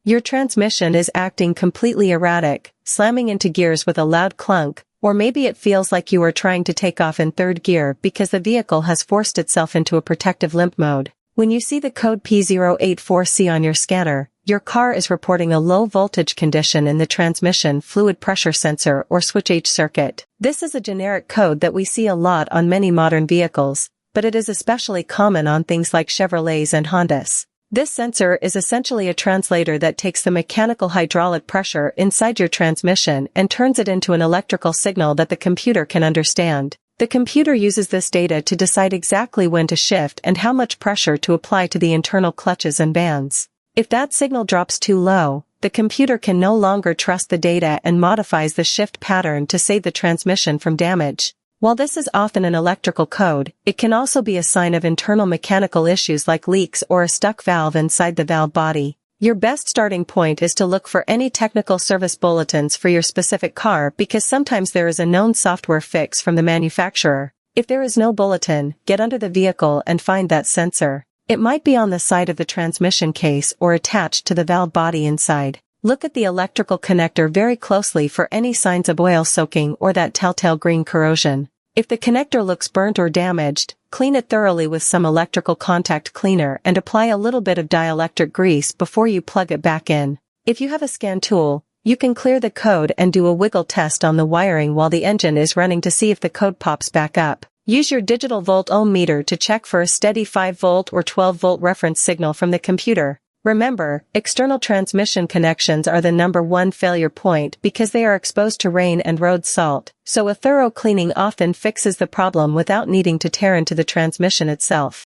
Your transmission is acting completely erratic, slamming into gears with a loud clunk, or maybe it feels like you are trying to take off in third gear because the vehicle has forced itself into a protective limp mode. When you see the code P084C on your scanner, your car is reporting a low voltage condition in the transmission fluid pressure sensor or switch H circuit. This is a generic code that we see a lot on many modern vehicles, but it is especially common on things like Chevrolets and Hondas. This sensor is essentially a translator that takes the mechanical hydraulic pressure inside your transmission and turns it into an electrical signal that the computer can understand. The computer uses this data to decide exactly when to shift and how much pressure to apply to the internal clutches and bands. If that signal drops too low, the computer can no longer trust the data and modifies the shift pattern to save the transmission from damage. While this is often an electrical code, it can also be a sign of internal mechanical issues like leaks or a stuck valve inside the valve body. Your best starting point is to look for any technical service bulletins for your specific car because sometimes there is a known software fix from the manufacturer. If there is no bulletin, get under the vehicle and find that sensor. It might be on the side of the transmission case or attached to the valve body inside. Look at the electrical connector very closely for any signs of oil soaking or that telltale green corrosion. If the connector looks burnt or damaged, clean it thoroughly with some electrical contact cleaner and apply a little bit of dielectric grease before you plug it back in. If you have a scan tool, you can clear the code and do a wiggle test on the wiring while the engine is running to see if the code pops back up. Use your digital volt ohm meter to check for a steady 5-volt or 12-volt reference signal from the computer. Remember, external transmission connections are the #1 failure point because they are exposed to rain and road salt, so a thorough cleaning often fixes the problem without needing to tear into the transmission itself.